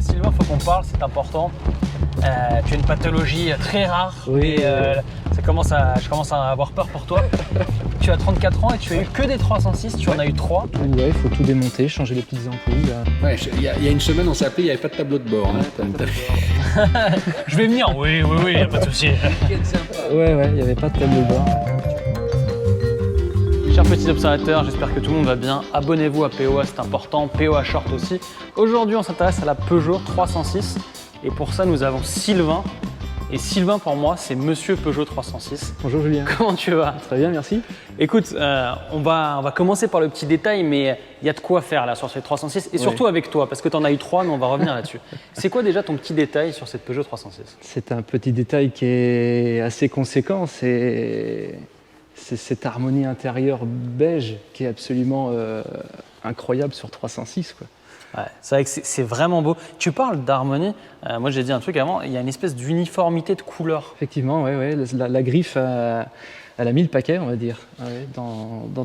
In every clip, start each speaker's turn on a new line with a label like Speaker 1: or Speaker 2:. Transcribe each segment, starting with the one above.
Speaker 1: Sylvain, il faut qu'on parle, c'est important. Tu as une pathologie très rare.
Speaker 2: Oui.
Speaker 1: Et, je commence à avoir peur pour toi. Tu as 34 ans et tu as eu que des 306, tu en as eu 3.
Speaker 2: Ouais, il faut tout démonter, changer les petites ampoules.
Speaker 3: Ouais, il y a une semaine, on s'est appelé, il n'y avait pas de tableau de bord.
Speaker 1: Je vais venir, oui, y a pas de souci.
Speaker 2: Ouais, il n'y avait pas de tableau de bord.
Speaker 1: Chers petits observateurs, j'espère que tout le monde va bien. Abonnez-vous à POA, c'est important. POA Short aussi. Aujourd'hui, on s'intéresse à la Peugeot 306. Et pour ça, nous avons Sylvain. Et Sylvain, pour moi, c'est Monsieur Peugeot 306.
Speaker 2: Bonjour Julien.
Speaker 1: Comment tu vas?
Speaker 2: Très bien, merci.
Speaker 1: Écoute, on va commencer par le petit détail, mais il y a de quoi faire là sur cette 306. Et surtout avec toi, parce que tu en as eu 3, mais on va revenir là-dessus. C'est quoi déjà ton petit détail sur cette Peugeot 306?
Speaker 2: C'est un petit détail qui est assez conséquent. C'est cette harmonie intérieure beige qui est absolument incroyable sur 306, quoi.
Speaker 1: Ouais, c'est vrai que c'est vraiment beau. Tu parles d'harmonie. Moi, j'ai dit un truc avant. Il y a une espèce d'uniformité de couleurs.
Speaker 2: Effectivement, ouais. La griffe, elle a mis le paquet, on va dire, dans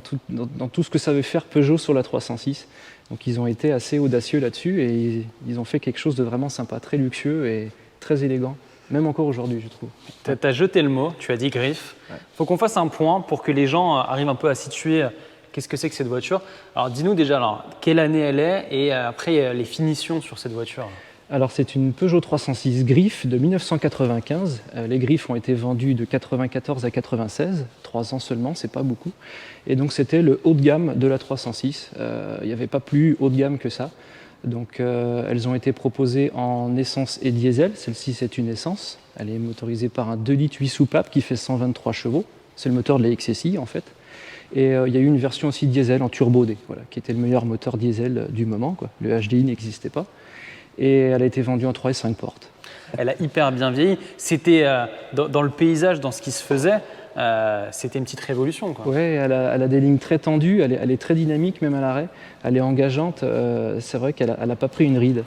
Speaker 2: tout ce que ça veut faire Peugeot sur la 306. Donc, ils ont été assez audacieux là-dessus et ils ont fait quelque chose de vraiment sympa, très luxueux et très élégant. Même encore aujourd'hui, je trouve.
Speaker 1: Tu as jeté le mot, tu as dit griffe. Il faut qu'on fasse un point pour que les gens arrivent un peu à situer qu'est-ce que c'est que cette voiture. Alors dis-nous déjà, quelle année elle est et après les finitions sur cette voiture.
Speaker 2: Alors c'est une Peugeot 306 griffe de 1995. Les griffes ont été vendues de 94 à 96, 3 ans seulement, c'est pas beaucoup. Et donc c'était le haut de gamme de la 306. Il n'y avait pas plus haut de gamme que ça. Donc elles ont été proposées en essence et diesel. Celle-ci c'est une essence. Elle est motorisée par un 2 litres 8 soupapes qui fait 123 chevaux. C'est le moteur de la XSI en fait. Et il y a eu une version aussi diesel en turbo D, voilà, qui était le meilleur moteur diesel du moment, quoi. Le HDI n'existait pas. Et elle a été vendue en 3 et 5 portes.
Speaker 1: Elle a hyper bien vieilli. C'était dans le paysage, dans ce qui se faisait, c'était une petite révolution, quoi.
Speaker 2: Oui, elle a des lignes très tendues, elle est très dynamique même à l'arrêt. Elle est engageante, c'est vrai qu'elle n'a pas pris une ride.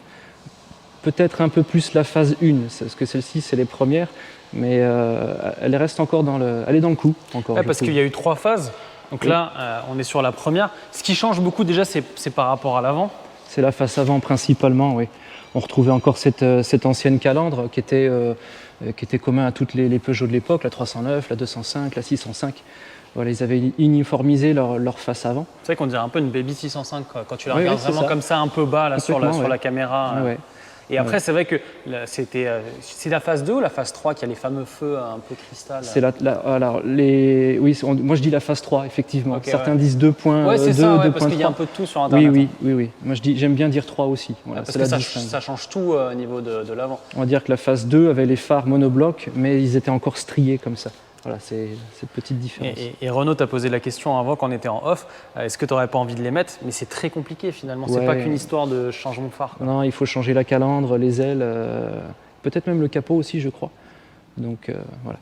Speaker 2: Peut-être un peu plus la phase 1, parce que celle-ci c'est les premières, mais elle reste encore elle est dans le coup. Encore,
Speaker 1: parce qu'il y a eu 3 phases. Donc là, on est sur la première. Ce qui change beaucoup déjà, c'est par rapport à l'avant.
Speaker 2: C'est la face avant principalement, oui. On retrouvait encore cette ancienne calandre qui était commun à toutes les Peugeot de l'époque, la 309, la 205, la 605. Voilà, ils avaient uniformisé leur face avant.
Speaker 1: C'est vrai qu'on dirait un peu une Baby 605 quand tu la
Speaker 2: Oui,
Speaker 1: regardes
Speaker 2: c'est
Speaker 1: vraiment
Speaker 2: ça.
Speaker 1: comme ça, un peu bas là, sur la caméra.
Speaker 2: Ouais.
Speaker 1: Et après, c'est vrai que c'est la phase 2 ou la phase 3 qui a les fameux feux un peu cristal.
Speaker 2: Moi je dis la phase 3, effectivement.
Speaker 1: Okay,
Speaker 2: certains disent 2.2,
Speaker 1: ouais, c'est ça,
Speaker 2: 2.3.
Speaker 1: parce qu'il y a un peu de tout sur Internet.
Speaker 2: Oui. Moi j'aime bien dire 3 aussi. Voilà,
Speaker 1: parce que ça change tout au niveau de l'avant.
Speaker 2: On va dire que la phase 2 avait les phares monoblocs, mais ils étaient encore striés comme ça. Voilà, c'est cette petite différence.
Speaker 1: Et Renaud t'a posé la question avant quand on était en off, est-ce que tu n'aurais pas envie de les mettre? Mais c'est très compliqué finalement, c'est pas qu'une histoire de changement de phare, quoi.
Speaker 2: Non, il faut changer la calandre, les ailes, peut-être même le capot aussi, je crois. Donc voilà.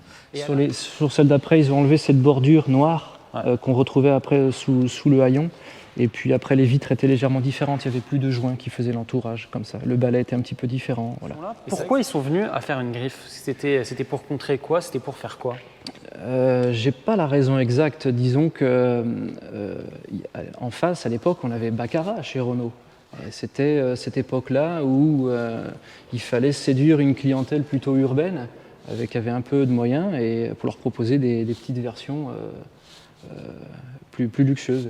Speaker 2: Sur celle d'après, ils ont enlevé cette bordure noire qu'on retrouvait après sous le haillon. Et puis après, les vitres étaient légèrement différentes. Il n'y avait plus de joints qui faisaient l'entourage, comme ça. Le balai était un petit peu différent. Voilà.
Speaker 1: Pourquoi ils sont venus à faire une griffe? C'était pour contrer quoi? C'était pour faire quoi?
Speaker 2: J'ai pas la raison exacte. Disons que en face, à l'époque, on avait Baccarat chez Renault. C'était cette époque-là où il fallait séduire une clientèle plutôt urbaine, qui avait un peu de moyens, et pour leur proposer des petites versions plus luxueuses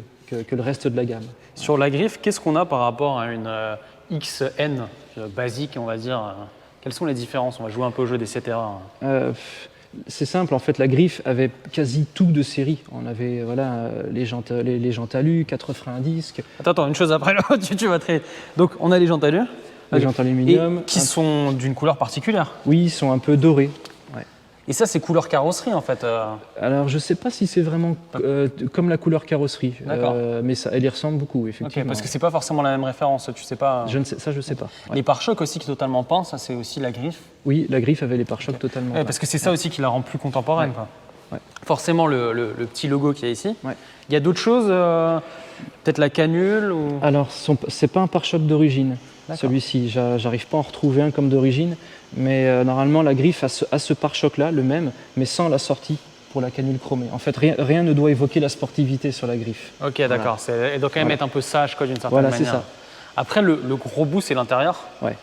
Speaker 2: que le reste de la gamme.
Speaker 1: Sur la griffe, qu'est-ce qu'on a par rapport à une XN basique, on va dire? Quelles sont les différences? On va jouer un peu au jeu des 7 erreurs.
Speaker 2: C'est simple, en fait, la griffe avait quasi tout de série. On avait les jantes alu, 4 freins à disque.
Speaker 1: Attends, une chose après l'autre, tu vas très... Donc, on a les jantes alu.
Speaker 2: Les jantes aluminium.
Speaker 1: Et qui sont d'une couleur particulière.
Speaker 2: Oui, ils sont un peu dorés.
Speaker 1: Et ça, c'est couleur carrosserie en fait.
Speaker 2: Alors, je ne sais pas si c'est vraiment comme la couleur carrosserie, mais elle y ressemble beaucoup, effectivement.
Speaker 1: Okay, parce que c'est pas forcément la même référence, tu sais pas.
Speaker 2: Je ne sais pas.
Speaker 1: Les pare-chocs aussi qui sont totalement peints, ça c'est aussi la griffe.
Speaker 2: Oui, la griffe avait les pare-chocs totalement peints.
Speaker 1: Parce que c'est ça aussi qui la rend plus contemporaine. Quoi.
Speaker 2: Ouais.
Speaker 1: Forcément, le petit logo qu'il y a ici. Ouais. Il y a d'autres choses, peut-être la canule ou...
Speaker 2: Alors, c'est pas un pare-choc d'origine. Celui-ci, j'arrive pas à en retrouver un comme d'origine, mais normalement la griffe a ce pare-choc-là, le même, mais sans la sortie pour la canule chromée. En fait, rien ne doit évoquer la sportivité sur la griffe.
Speaker 1: Ok, d'accord. Elle doit quand même être un peu sage d'une certaine manière.
Speaker 2: Voilà, c'est ça.
Speaker 1: Après, le gros bout, c'est l'intérieur.
Speaker 2: Ouais.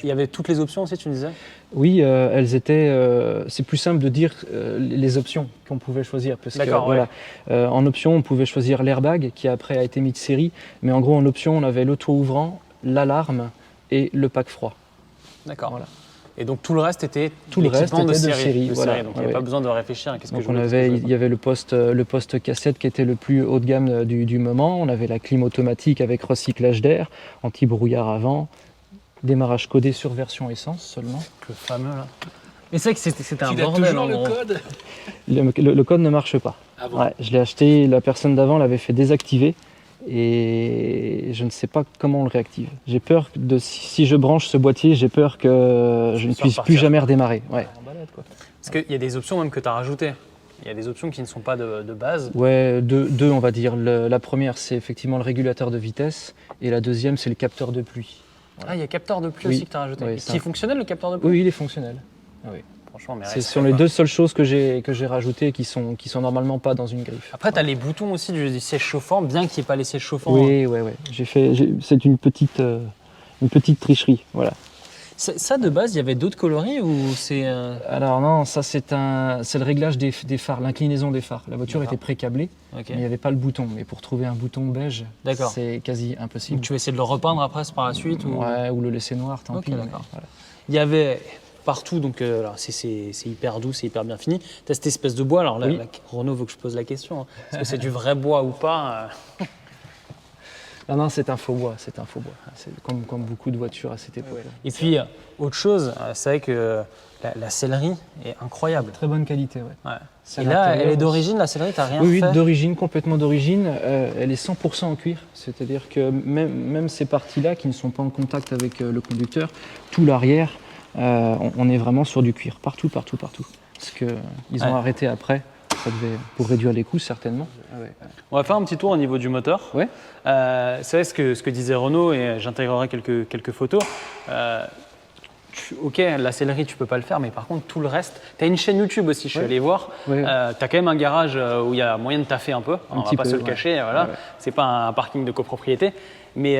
Speaker 1: Il y avait toutes les options aussi, tu me disais?
Speaker 2: Oui, elles étaient. C'est plus simple de dire les options qu'on pouvait choisir. Parce que,
Speaker 1: D'accord,
Speaker 2: voilà, en option, on pouvait choisir l'airbag qui après a été mis de série. Mais en gros, en option, on avait l'auto-ouvrant, l'alarme et le pack froid.
Speaker 1: D'accord.
Speaker 2: Voilà.
Speaker 1: Et donc tout le reste était
Speaker 2: Tout le reste
Speaker 1: l'équipement
Speaker 2: était
Speaker 1: de
Speaker 2: de
Speaker 1: série.
Speaker 2: série,
Speaker 1: De
Speaker 2: voilà.
Speaker 1: série, donc il n'y avait
Speaker 2: Ouais.
Speaker 1: pas besoin de réfléchir à qu'est-ce que
Speaker 2: Donc
Speaker 1: je
Speaker 2: on
Speaker 1: voulais,
Speaker 2: avait,
Speaker 1: qu'est-ce que je
Speaker 2: il y avait le poste cassette qui était le plus haut de gamme du moment. On avait la clim automatique avec recyclage d'air, anti-brouillard avant, démarrage codé sur version essence seulement.
Speaker 1: veux. Le fameux là. Mais c'est vrai que c'était un
Speaker 3: Il a
Speaker 1: bordel.
Speaker 3: toujours
Speaker 1: en
Speaker 3: le
Speaker 1: gros.
Speaker 3: code.
Speaker 2: Le code ne marche pas.
Speaker 3: Ah bon.
Speaker 2: Ouais, je l'ai acheté, la personne d'avant l'avait fait désactiver et je ne sais pas comment on le réactive. J'ai peur de si je branche ce boîtier, j'ai peur que je ne
Speaker 1: Soit
Speaker 2: puisse
Speaker 1: repartir.
Speaker 2: plus jamais redémarrer. Ouais.
Speaker 1: Parce qu'il y a des options même que tu as rajoutées. Il y a des options qui ne sont pas de base.
Speaker 2: Ouais, deux on va dire. La première c'est effectivement le régulateur de vitesse et la deuxième c'est le capteur de pluie.
Speaker 1: Ah, il y a capteur de pluie
Speaker 2: Oui.
Speaker 1: aussi que tu as rajouté.
Speaker 2: Ouais,
Speaker 1: Et
Speaker 2: ça.
Speaker 1: qui est fonctionnel le capteur de pluie?
Speaker 2: Oui, il est fonctionnel.
Speaker 1: Franchement, mais
Speaker 2: Ce
Speaker 1: reste,
Speaker 2: sont les
Speaker 1: quoi.
Speaker 2: deux seules choses que j'ai rajoutées qui sont normalement pas dans une griffe.
Speaker 1: Après, tu as les boutons aussi du siège chauffant, bien qu'il n'y ait pas les sièges chauffants.
Speaker 2: Oui, ouais. C'est une petite tricherie, voilà.
Speaker 1: Ça, de base, il y avait d'autres coloris ou c'est.
Speaker 2: Alors non, ça c'est le réglage des phares, l'inclinaison des phares. La voiture
Speaker 1: D'accord.
Speaker 2: était pré-câblée,
Speaker 1: Ok.
Speaker 2: mais il n'y avait pas le bouton. Mais pour trouver un bouton beige,
Speaker 1: D'accord.
Speaker 2: c'est quasi impossible.
Speaker 1: Donc tu vas essayer de le repeindre après par la suite ou...
Speaker 2: Ouais, ou le laisser noir, tant
Speaker 1: Ok,
Speaker 2: pis. mais
Speaker 1: d'accord.
Speaker 2: voilà.
Speaker 1: Il y avait partout, donc alors, c'est hyper doux, c'est hyper bien fini. Tu as cette espèce de bois, alors là,
Speaker 2: Oui.
Speaker 1: Renaud veut que je pose la question. Hein. Est-ce que c'est du vrai bois ou pas?
Speaker 2: Non, c'est un faux bois, c'est un faux bois. C'est comme beaucoup de voitures à cette époque.
Speaker 1: Et puis, autre chose, c'est vrai que la sellerie est incroyable.
Speaker 2: Très bonne qualité, ouais.
Speaker 1: Ouais.
Speaker 2: C'est
Speaker 1: Et là,
Speaker 2: l'intérieur
Speaker 1: elle est
Speaker 2: aussi.
Speaker 1: d'origine, la sellerie, t'as rien
Speaker 2: Oui,
Speaker 1: fait?
Speaker 2: d'origine, complètement d'origine. Elle est 100% en cuir, c'est-à-dire que même ces parties-là qui ne sont pas en contact avec le conducteur, tout l'arrière, on est vraiment sur du cuir, partout. Parce qu'ils ont arrêté après, pour réduire les coûts certainement.
Speaker 1: On va faire un petit tour au niveau du moteur.
Speaker 2: Ouais.
Speaker 1: C'est vrai ce que disait Renaud, et j'intégrerai quelques photos. Ok, la sellerie, tu peux pas le faire, mais par contre, tout le reste. Tu as une chaîne YouTube aussi, je suis
Speaker 2: Ouais.
Speaker 1: allé voir.
Speaker 2: Ouais.
Speaker 1: Tu as quand même un garage où il y a moyen de taffer un peu. On va
Speaker 2: petit
Speaker 1: pas
Speaker 2: peu,
Speaker 1: se le
Speaker 2: ouais.
Speaker 1: cacher, voilà.
Speaker 2: Ouais.
Speaker 1: C'est pas un parking de copropriété. Mais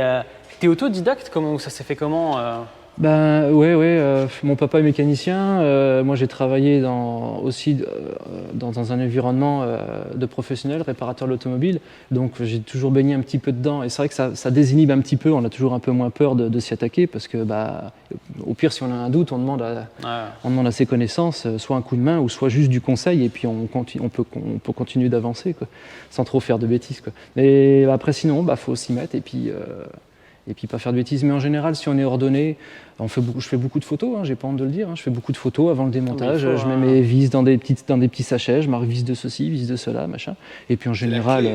Speaker 1: tu es autodidacte, comment ça s'est fait comment
Speaker 2: Ben ouais, mon papa est mécanicien, moi j'ai travaillé aussi dans un environnement de professionnel, réparateur de l'automobile, donc j'ai toujours baigné un petit peu dedans et c'est vrai que ça désinhibe un petit peu, on a toujours un peu moins peur de s'y attaquer parce que au pire si on a un doute on demande à ses connaissances, soit un coup de main ou soit juste du conseil et puis on peut continuer d'avancer quoi, sans trop faire de bêtises quoi. Et après sinon faut s'y mettre et puis pas faire de bêtises. Mais en général, si on est ordonné, je fais beaucoup de photos, j'ai pas honte de le dire. Je fais beaucoup de photos avant le démontage. Je mets mes vis dans des petits sachets, je marque vis de ceci, vis de cela, machin. Et puis en général,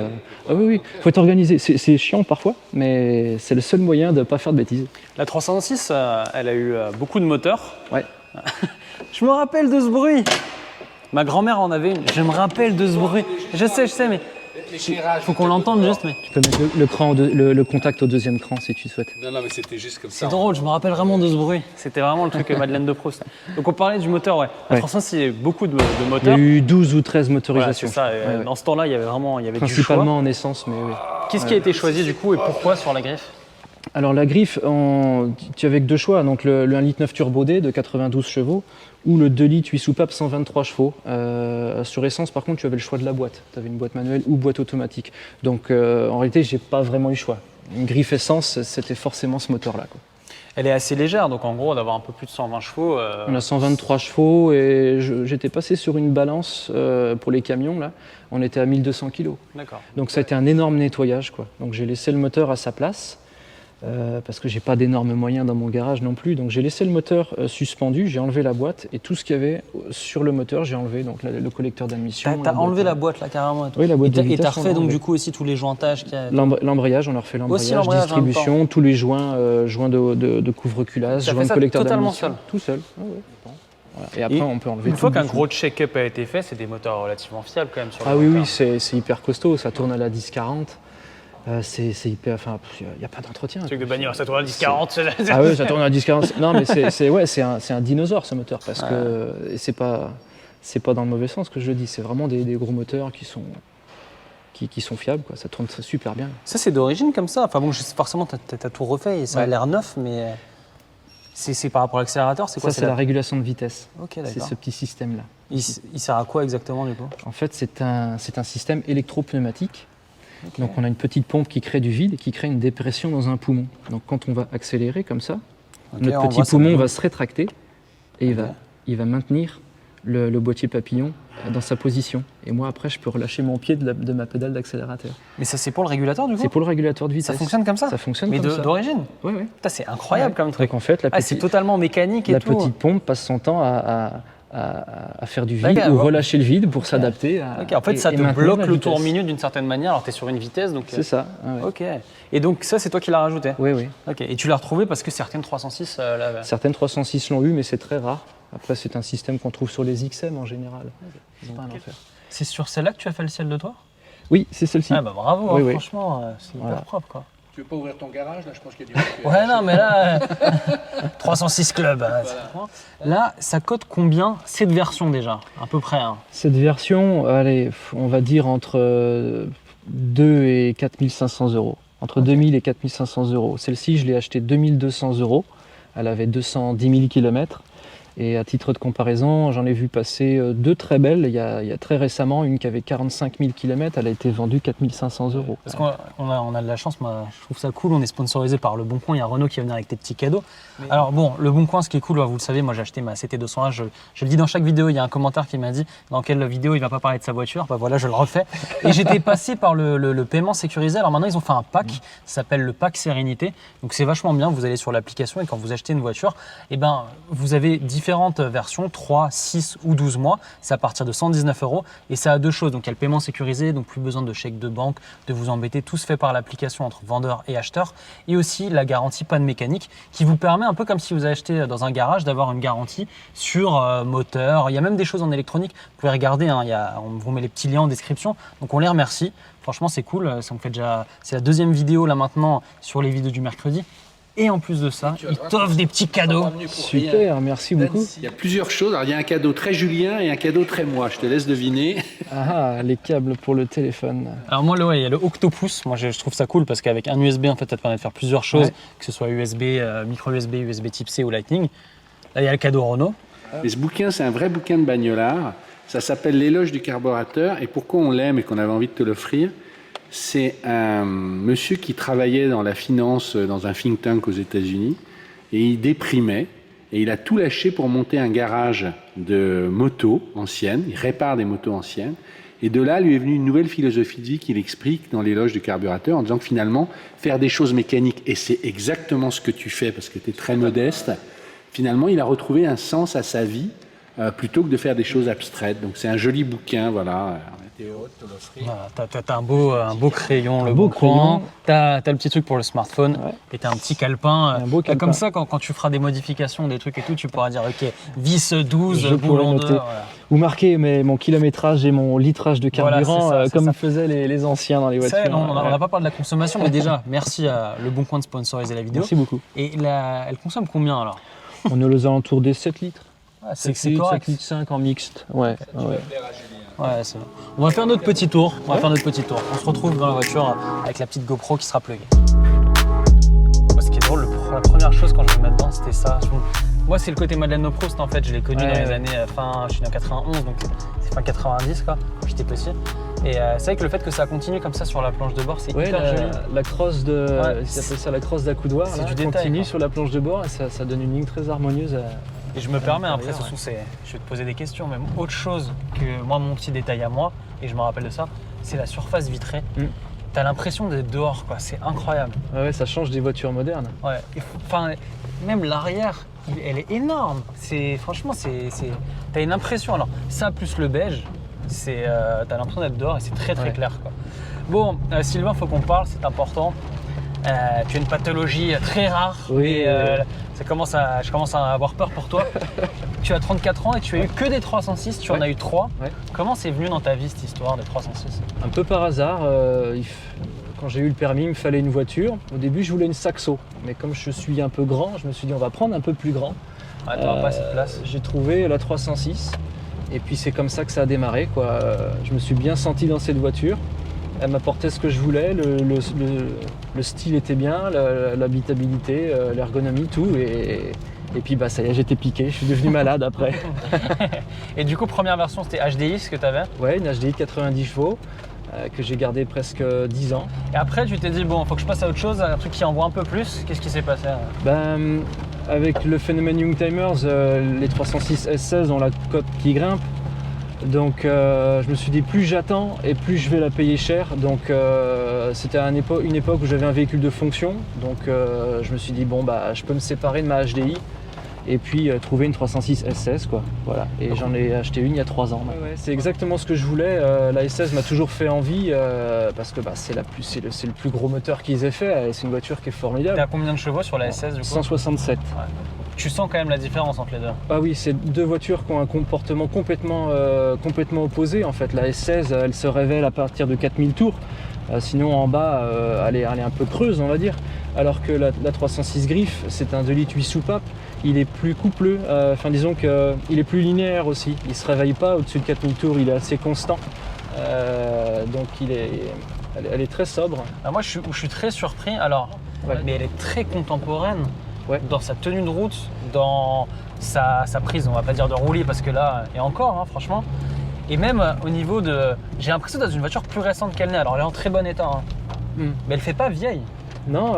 Speaker 2: oui, faut être organisé. C'est chiant parfois, mais c'est le seul moyen de pas faire de bêtises.
Speaker 1: La 306, elle a eu beaucoup de moteurs.
Speaker 2: Ouais.
Speaker 1: Je me rappelle de ce bruit. Ma grand-mère en avait une. Je me rappelle de ce bruit. Je sais, mais
Speaker 3: L'éclairage.
Speaker 1: faut qu'on l'entende juste. Mais
Speaker 2: Tu peux mettre le contact au deuxième cran si tu souhaites.
Speaker 3: Non, mais c'était juste comme ça.
Speaker 1: c'est drôle, je me rappelle vraiment de ce bruit. C'était vraiment le truc Madeleine de Proust. Donc on parlait du moteur, ouais. La
Speaker 2: Ouais.
Speaker 1: 306, il y a eu beaucoup de
Speaker 2: Il y
Speaker 1: moteurs.
Speaker 2: a eu 12 ou 13
Speaker 1: Voilà,
Speaker 2: motorisations.
Speaker 1: c'est ça. Et,
Speaker 2: Ouais, ouais.
Speaker 1: Dans ce temps-là, il y avait du choix.
Speaker 2: Principalement en essence, mais oui.
Speaker 1: Qu'est-ce qui a été choisi du coup et pourquoi sur la griffe?
Speaker 2: Alors la griffe, tu avais que deux choix, donc le 1,9 litre turbo D de 92 chevaux ou le 2 litres 8 soupapes 123 chevaux. Sur essence par contre tu avais le choix de la boîte, tu avais une boîte manuelle ou boîte automatique. Donc en réalité j'ai pas vraiment eu le choix. Une griffe essence c'était forcément ce moteur là quoi.
Speaker 1: Elle est assez légère, donc en gros d'avoir un peu plus de 120 chevaux.
Speaker 2: On a 123 chevaux et j'étais passé sur une balance pour les camions là, on était à 1200 kg.
Speaker 1: D'accord.
Speaker 2: Donc ça a été un énorme nettoyage quoi. Donc j'ai laissé le moteur à sa place. Parce que j'ai pas d'énormes moyens dans mon garage non plus, donc j'ai laissé le moteur suspendu, j'ai enlevé la boîte et tout ce qu'il y avait sur le moteur j'ai enlevé, donc le collecteur d'admission.
Speaker 1: T'as enlevé la boîte là carrément. Et tout.
Speaker 2: Oui, la boîte de
Speaker 1: Et
Speaker 2: vitesse,
Speaker 1: t'as
Speaker 2: on
Speaker 1: refait
Speaker 2: l'a
Speaker 1: donc
Speaker 2: enlevé.
Speaker 1: du coup aussi tous les jointages qu'il y a.
Speaker 2: L'embrayage, on a refait
Speaker 1: Aussi
Speaker 2: l'embrayage,
Speaker 1: l'embrayage en même
Speaker 2: distribution, tous les joints de couvre-culasse,
Speaker 1: T'as
Speaker 2: joints
Speaker 1: fait
Speaker 2: de
Speaker 1: ça
Speaker 2: collecteur
Speaker 1: totalement
Speaker 2: d'admission.
Speaker 1: seul?
Speaker 2: Tout seul. Ah ouais. Voilà. Et après on peut enlever
Speaker 1: Une
Speaker 2: tout
Speaker 1: fois
Speaker 2: le
Speaker 1: qu'un
Speaker 2: bouchon.
Speaker 1: gros check-up a été fait, c'est des moteurs relativement fiables quand même sur le
Speaker 2: Ah oui,
Speaker 1: moteur.
Speaker 2: c'est hyper costaud, ça tourne à la 1040. C'est hyper, enfin, il n'y a pas d'entretien.
Speaker 1: Truc de bagnole, ça tourne à 10-40.
Speaker 2: Ah oui, ça tourne à 10-40. Non, mais c'est un dinosaure ce moteur parce que et c'est pas dans le mauvais sens que je le dis. C'est vraiment des gros moteurs qui sont fiables, quoi. Ça tourne super bien.
Speaker 1: Ça c'est d'origine comme ça. Enfin bon, forcément t'as tout refait et ça a l'air neuf, mais C'est par rapport à l'accélérateur, c'est quoi?
Speaker 2: Ça, c'est la régulation de vitesse.
Speaker 1: Ok,
Speaker 2: C'est
Speaker 1: d'accord.
Speaker 2: ce petit système-là.
Speaker 1: Il sert à quoi exactement du coup?
Speaker 2: En fait, c'est un système électropneumatique.
Speaker 1: Ok.
Speaker 2: Donc on a une petite pompe qui crée du vide et qui crée une dépression dans un poumon. Donc quand on va accélérer comme ça,
Speaker 1: Ok,
Speaker 2: notre
Speaker 1: on
Speaker 2: petit
Speaker 1: voit ça
Speaker 2: poumon
Speaker 1: bouge.
Speaker 2: va se rétracter et
Speaker 1: Ok.
Speaker 2: il va maintenir le boîtier papillon dans sa position. Et moi après je peux relâcher mon pied de ma pédale d'accélérateur.
Speaker 1: Mais ça c'est pour le régulateur du coup?
Speaker 2: C'est pour le régulateur de vitesse.
Speaker 1: Ça fonctionne comme ça?
Speaker 2: Ça fonctionne
Speaker 1: Mais
Speaker 2: comme ça.
Speaker 1: d'origine?
Speaker 2: Oui, oui.
Speaker 1: Putain, c'est incroyable comme truc.
Speaker 2: Donc en fait,
Speaker 1: Ah, c'est totalement mécanique et
Speaker 2: la
Speaker 1: tout.
Speaker 2: petite pompe passe son temps à faire du vide
Speaker 1: D'accord,
Speaker 2: ou
Speaker 1: ouais.
Speaker 2: relâcher le vide pour s'adapter à.
Speaker 1: Ok, en fait ça
Speaker 2: et
Speaker 1: te
Speaker 2: maintenir
Speaker 1: bloque
Speaker 2: la
Speaker 1: le
Speaker 2: vitesse.
Speaker 1: tour minute d'une certaine manière, alors tu es sur une vitesse donc.
Speaker 2: C'est ça. Ouais.
Speaker 1: Ok. Et donc ça c'est toi qui l'as rajouté?
Speaker 2: Oui, oui.
Speaker 1: Ok. Et tu l'as retrouvé parce que certaines 306 l'avaient.
Speaker 2: Certaines 306 l'ont eu, mais c'est très rare. Après, c'est un système qu'on trouve sur les XM en général. C'est pas un enfer.
Speaker 1: C'est sur celle-là que tu as fait le ciel de toi?
Speaker 2: Oui, c'est celle-ci.
Speaker 1: Ah bah bravo,
Speaker 2: Oui,
Speaker 1: hein,
Speaker 2: oui.
Speaker 1: franchement, c'est hyper
Speaker 2: Voilà.
Speaker 1: propre quoi.
Speaker 3: Tu veux pas ouvrir ton garage là? Je pense qu'il y a du.
Speaker 1: Ouais, non, mais là, 306 clubs. Hein, là, ça cote combien cette version déjà, à peu près hein?
Speaker 2: Cette version, allez, on va dire entre 2 et 4500 euros. Entre 2000 et 4500 euros. Celle-ci, je l'ai achetée 2200 euros. Elle avait 210 000 km. Et à titre de comparaison, j'en ai vu passer deux très belles. Il y a très récemment, une qui avait 45 000 km, elle a été vendue 4500 euros.
Speaker 1: Parce qu'on a de la chance, moi je trouve ça cool, on est sponsorisé par Le Bon Coin, il y a Renault qui va venir avec des petits cadeaux. Alors bon, Le Bon Coin, ce qui est cool, vous le savez, moi j'ai acheté ma CT200A, je le dis dans chaque vidéo, il y a un commentaire qui m'a dit dans quelle vidéo il va pas parler de sa voiture, bah voilà, je le refais. Et j'étais passé par le paiement sécurisé, alors maintenant ils ont fait un pack, ça s'appelle le pack Sérénité, donc c'est vachement bien, vous allez sur l'application et quand vous achetez une voiture, et ben, vous avez différentes versions, 3, 6 ou 12 mois, c'est à partir de 119 euros et ça a deux choses, donc il y a le paiement sécurisé, donc plus besoin de chèque de banque, de vous embêter, tout se fait par l'application entre vendeur et acheteur et aussi la garantie panne mécanique qui vous permet un peu comme si vous achetez dans un garage d'avoir une garantie sur moteur, il y a même des choses en électronique, vous pouvez regarder, hein, on vous met les petits liens en description, donc on les remercie, franchement c'est cool, ça me fait déjà, c'est la deuxième vidéo là maintenant sur les vidéos du mercredi. Et en plus de ça, ils t'offrent des petits cadeaux.
Speaker 2: Super, merci beaucoup.
Speaker 3: Il y a plusieurs choses. Alors, il y a un cadeau très Julien et un cadeau très moi. Je te laisse deviner.
Speaker 2: Ah, les câbles pour le téléphone.
Speaker 1: Alors moi, il y a le Octopus. Moi, je trouve ça cool parce qu'avec un USB, en fait, ça te permet de faire plusieurs choses,
Speaker 2: Ouais.
Speaker 1: que ce soit USB, micro USB, USB Type C ou Lightning. Là, il y a le cadeau Renault.
Speaker 3: Et ce bouquin, c'est un vrai bouquin de bagnolard. Ça s'appelle L'éloge du carburateur. Et pourquoi on l'aime et qu'on avait envie de te l'offrir, c'est un monsieur qui travaillait dans la finance dans un think tank aux États-Unis et il déprimait et il a tout lâché pour monter un garage de motos anciennes. Il répare des motos anciennes et de là lui est venue une nouvelle philosophie de vie qu'il explique dans l'éloge du carburateur en disant que finalement faire des choses mécaniques, et c'est exactement ce que tu fais parce que tu es très modeste, finalement il a retrouvé un sens à sa vie plutôt que de faire des choses abstraites. Donc c'est un joli bouquin, voilà. On était heureux de te l'offrir.
Speaker 1: Voilà, t'as un beau crayon, le
Speaker 2: beau
Speaker 1: Bon Coin.
Speaker 2: crayon.
Speaker 1: T'as le petit truc pour le smartphone.
Speaker 2: Ouais.
Speaker 1: Et t'as un petit calepin.
Speaker 2: Un beau calepin.
Speaker 1: Comme ça, quand tu feras des modifications, des trucs et tout, tu pourras dire, ok, vis 12,
Speaker 2: Je pourrais
Speaker 1: boulon 2.
Speaker 2: noter.
Speaker 1: Voilà.
Speaker 2: Ou marquer mon kilométrage et mon litrage de
Speaker 1: Voilà,
Speaker 2: carburant,
Speaker 1: c'est ça, c'est
Speaker 2: comme
Speaker 1: ça.
Speaker 2: faisaient les anciens dans les
Speaker 1: Ça,
Speaker 2: voitures.
Speaker 1: on n'a pas parlé de la consommation, mais déjà, merci à Le Bon Coin de sponsoriser la vidéo.
Speaker 2: Merci beaucoup.
Speaker 1: Et elle consomme combien alors?
Speaker 2: On est aux alentours des 7 litres.
Speaker 1: C'est
Speaker 2: 7
Speaker 1: correct.
Speaker 2: 7 litres 5 en mixte. Ouais, ouais.
Speaker 1: Ouais, c'est bon. On va faire notre petit tour. On se retrouve dans la voiture avec la petite GoPro qui sera pluguée. Moi, ce qui est drôle, la première chose quand je vais me mettre dedans, c'était ça. Moi, c'est le côté Madeleine de Proust en fait. Je l'ai connu
Speaker 2: Ouais,
Speaker 1: dans les
Speaker 2: ouais.
Speaker 1: années je suis né en 91, donc c'est fin 90 quoi, quand j'étais petit. Et c'est vrai que le fait que ça continue comme ça sur la planche de bord, c'est
Speaker 2: Ouais,
Speaker 1: hyper joli.
Speaker 2: la crosse de.
Speaker 1: Ouais,
Speaker 2: ils appellent ça la crosse d'accoudoir.
Speaker 1: c'est
Speaker 2: là,
Speaker 1: du détail,
Speaker 2: continue
Speaker 1: quoi.
Speaker 2: sur la planche de bord et ça donne une ligne très harmonieuse.
Speaker 1: Et je me permets, après,
Speaker 2: l'intérieur,
Speaker 1: ce sont je vais te poser des questions, même autre chose que moi, mon petit détail à moi, et je me rappelle de ça, c'est la surface vitrée. T'as l'impression d'être dehors, quoi. C'est incroyable.
Speaker 2: Ouais, ça change des voitures modernes.
Speaker 1: Ouais. Enfin, même l'arrière, elle est énorme. Franchement, t'as une impression. Alors, ça plus le beige, t'as l'impression d'être dehors et c'est très
Speaker 2: Ouais.
Speaker 1: clair, quoi. Bon, Sylvain, faut qu'on parle, c'est important. Tu as une pathologie très rare.
Speaker 2: Oui,
Speaker 1: Et, je commence à avoir peur pour toi. Tu as 34 ans et tu as eu que des 306, tu en
Speaker 2: Ouais.
Speaker 1: as eu 3.
Speaker 2: Ouais.
Speaker 1: Comment c'est venu dans ta vie cette histoire des 306?
Speaker 2: Un peu par hasard, quand j'ai eu le permis, il me fallait une voiture. Au début, je voulais une Saxo, mais comme je suis un peu grand, je me suis dit on va prendre un peu plus grand.
Speaker 1: Ouais, t'auras pas cette place.
Speaker 2: J'ai trouvé la 306 et puis c'est comme ça que ça a démarré, quoi. Je me suis bien senti dans cette voiture. Elle m'apportait ce que je voulais, le style était bien, l'habitabilité, l'ergonomie, tout. Et Et puis bah ça y est, j'étais piqué, je suis devenu malade après.
Speaker 1: Et du coup, première version, c'était HDI, ce que tu avais.
Speaker 2: Ouais, une HDI de 90 chevaux que j'ai gardé presque 10 ans.
Speaker 1: Et après, tu t'es dit, bon, faut que je passe à autre chose, un truc qui envoie un peu plus. Qu'est-ce qui s'est passé?
Speaker 2: Ben, avec le phénomène Youngtimers, les 306 S16 ont la cote qui grimpe. Donc je me suis dit, plus j'attends et plus je vais la payer cher. Donc c'était une époque où j'avais un véhicule de fonction. Donc je me suis dit, bon, bah, je peux me séparer de ma HDI et puis trouver une 306 S16 quoi. Voilà. Et j'en ai acheté une il y a 3 ans. Ouais, c'est exactement ce que je voulais. La S16 m'a toujours fait envie parce que bah, c'est le plus gros moteur qu'ils aient fait. C'est une voiture qui est formidable.
Speaker 1: T'es à combien de chevaux sur la S16 du coup?
Speaker 2: 167.
Speaker 1: Ouais. Tu sens quand même la différence entre les deux?
Speaker 2: Ah oui, c'est deux voitures qui ont un comportement complètement opposé. En fait, la S16, elle se révèle à partir de 4000 tours. Sinon, en bas, elle est un peu creuse, on va dire. Alors que la 306 Griff, c'est un 2,8 litres soupape. Il est plus coupleux, disons qu'il est plus linéaire aussi. Il ne se réveille pas au-dessus de 4000 tours, il est assez constant. Donc elle est très sobre.
Speaker 1: Alors moi, je suis très surpris. Alors,
Speaker 2: Ouais.
Speaker 1: mais elle est très contemporaine.
Speaker 2: Ouais.
Speaker 1: Dans sa tenue de route, dans sa prise, on va pas dire de roulis parce que là, et encore, hein, franchement. Et même au niveau de. J'ai l'impression d'être une voiture plus récente qu'elle n'est. Alors elle est en très bon état, hein. Mais elle fait pas vieille.
Speaker 2: Non,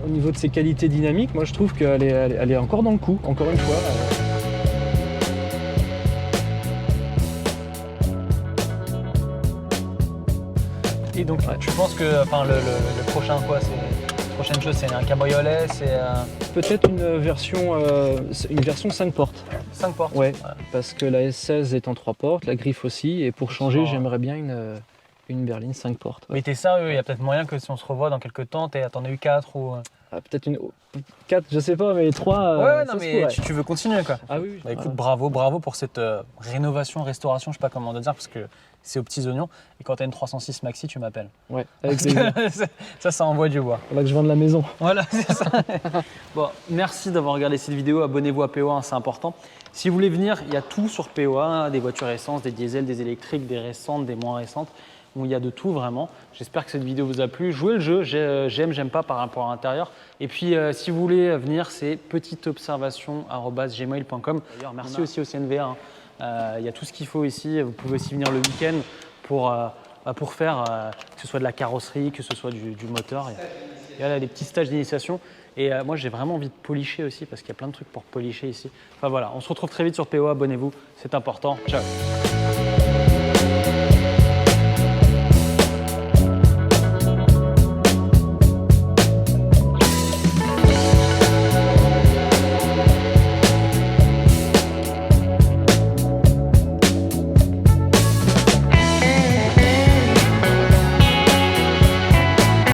Speaker 2: au niveau de ses qualités dynamiques, moi je trouve qu'elle est encore dans le coup, encore une fois.
Speaker 1: Et donc tu penses que le prochain quoi, la prochaine chose c'est un cabriolet, c'est
Speaker 2: Peut-être une version 5 portes.
Speaker 1: 5 portes.
Speaker 2: Ouais, parce que la S16 est en 3 portes, la Griff aussi, et pour changer, j'aimerais bien une berline 5 portes. Ouais.
Speaker 1: Mais t'es sérieux, il y a peut-être moyen que si on se revoit dans quelques temps, t'en as eu 4 ou.
Speaker 2: Ah, peut-être 4, je sais pas, mais 3.
Speaker 1: Ouais, non, mais tu veux continuer quoi.
Speaker 2: Ah oui.
Speaker 1: Bah écoute, bravo pour cette rénovation, restauration, je sais pas comment dire, parce que c'est aux petits oignons. Et quand t'as une 306 Maxi, tu m'appelles.
Speaker 2: Ouais, avec
Speaker 1: Parce
Speaker 2: plaisir.
Speaker 1: que ça envoie du bois.
Speaker 2: Faudra que je vende la maison.
Speaker 1: Voilà, c'est ça. Bon, merci d'avoir regardé cette vidéo. Abonnez-vous à POA, hein, c'est important. Si vous voulez venir, il y a tout sur POA, hein, des voitures essence, des diesels, des électriques, des récentes, des moins récentes. Où il y a de tout vraiment. J'espère que cette vidéo vous a plu. Jouez le jeu, j'aime pas par rapport à l'intérieur. Et puis si vous voulez venir, c'est petiteobservation@gmail.com. D'ailleurs, merci aussi au CNVA. Hein. Il y a tout ce qu'il faut ici. Vous pouvez aussi venir le week-end pour faire que ce soit de la carrosserie, que ce soit du moteur. Il y a des petits stages d'initiation. Et moi, j'ai vraiment envie de policher aussi parce qu'il y a plein de trucs pour policher ici. Enfin voilà, on se retrouve très vite sur POA. Abonnez-vous, c'est important. Ciao.